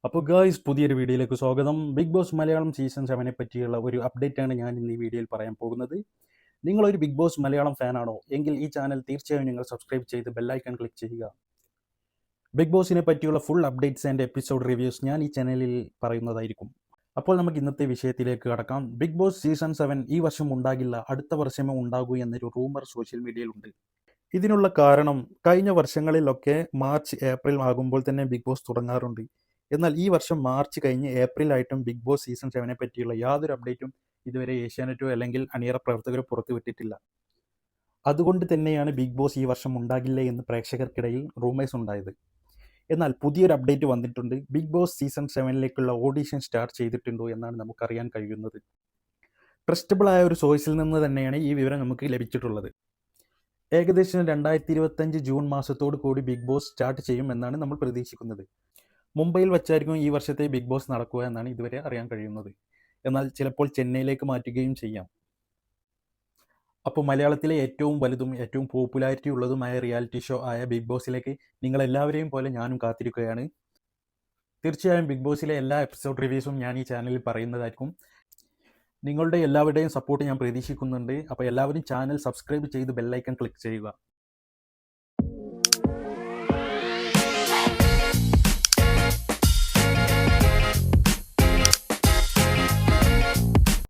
അപ്പോൾ ഗായ്സ്, പുതിയൊരു വീഡിയോയിലേക്ക് സ്വാഗതം. ബിഗ് ബോസ് മലയാളം സീസൺ 7 പറ്റിയുള്ള ഒരു അപ്ഡേറ്റാണ് ഞാൻ ഇന്ന് ഈ വീഡിയോയിൽ പറയാൻ പോകുന്നത്. നിങ്ങളൊരു ബിഗ് ബോസ് മലയാളം ഫാനാണോ എങ്കിൽ ഈ ചാനൽ തീർച്ചയായും നിങ്ങൾ സബ്സ്ക്രൈബ് ചെയ്ത് ബെല്ലൈക്കൺ ക്ലിക്ക് ചെയ്യുക. ബിഗ് ബോസിനെ പറ്റിയുള്ള full updates and episode reviews ഞാൻ ഈ ചാനലിൽ പറയുന്നതായിരിക്കും. അപ്പോൾ നമുക്ക് ഇന്നത്തെ വിഷയത്തിലേക്ക് കടക്കാം. ബിഗ് ബോസ് സീസൺ 7 ഈ വർഷം ഉണ്ടാകില്ല, അടുത്ത വർഷമേ ഉണ്ടാകൂ എന്നൊരു റൂമർ സോഷ്യൽ മീഡിയയിലുണ്ട്. ഇതിനുള്ള കാരണം കഴിഞ്ഞ വർഷങ്ങളിലൊക്കെ മാർച്ച് ഏപ്രിൽ ആകുമ്പോൾ തന്നെ ബിഗ് ബോസ് തുടങ്ങാറുണ്ട്. എന്നാൽ ഈ വർഷം മാർച്ച് കഴിഞ്ഞ് ഏപ്രിലായിട്ടും ബിഗ് ബോസ് സീസൺ 7 പറ്റിയുള്ള യാതൊരു അപ്ഡേറ്റും ഇതുവരെ ഏഷ്യാനെറ്റോ അല്ലെങ്കിൽ അണിയറ പ്രവർത്തകരോ പുറത്തുവിട്ടിട്ടില്ല. അതുകൊണ്ട് തന്നെയാണ് ബിഗ് ബോസ് ഈ വർഷം ഉണ്ടാകില്ല എന്ന് പ്രേക്ഷകർക്കിടയിൽ റൂമേഴ്സ് ഉണ്ടായത്. എന്നാൽ പുതിയൊരു അപ്ഡേറ്റ് വന്നിട്ടുണ്ട്. ബിഗ് ബോസ് സീസൺ 7ലേക്കുള്ള ഓഡിഷൻ സ്റ്റാർട്ട് ചെയ്തിട്ടുണ്ടോ എന്നാണ് നമുക്കറിയാൻ കഴിയുന്നത്. ട്രസ്റ്റബിളായ ഒരു സോഴ്സിൽ നിന്ന് തന്നെയാണ് ഈ വിവരം നമുക്ക് ലഭിച്ചിട്ടുള്ളത്. ഏകദേശം 2025 ജൂൺ മാസത്തോടു കൂടി ബിഗ് ബോസ് സ്റ്റാർട്ട് ചെയ്യും എന്നാണ് നമ്മൾ പ്രതീക്ഷിക്കുന്നത്. മുംബൈയിൽ വച്ചായിരിക്കും ഈ വർഷത്തെ ബിഗ് ബോസ് നടക്കുക എന്നാണ് ഇതുവരെ അറിയാൻ കഴിയുന്നത്. എന്നാൽ ചിലപ്പോൾ ചെന്നൈയിലേക്ക് മാറ്റുകയും ചെയ്യാം. അപ്പോൾ മലയാളത്തിലെ ഏറ്റവും വലുതും ഏറ്റവും പോപ്പുലാരിറ്റി ഉള്ളതുമായ റിയാലിറ്റി ഷോ ആയ ബിഗ് ബോസിലേക്ക് നിങ്ങളെല്ലാവരെയും പോലെ ഞാനും കാത്തിരിക്കുകയാണ്. തീർച്ചയായും ബിഗ് ബോസിലെ എല്ലാ എപ്പിസോഡ് റിവ്യൂസും ഞാൻ ഈ ചാനലിൽ പറയുന്നതായിരിക്കും. നിങ്ങളുടെ എല്ലാവരുടെയും സപ്പോർട്ട് ഞാൻ പ്രതീക്ഷിക്കുന്നുണ്ട്. അപ്പോൾ എല്ലാവരും ചാനൽ സബ്സ്ക്രൈബ് ചെയ്ത് ബെല്ലൈക്കൺ ക്ലിക്ക് ചെയ്യുക.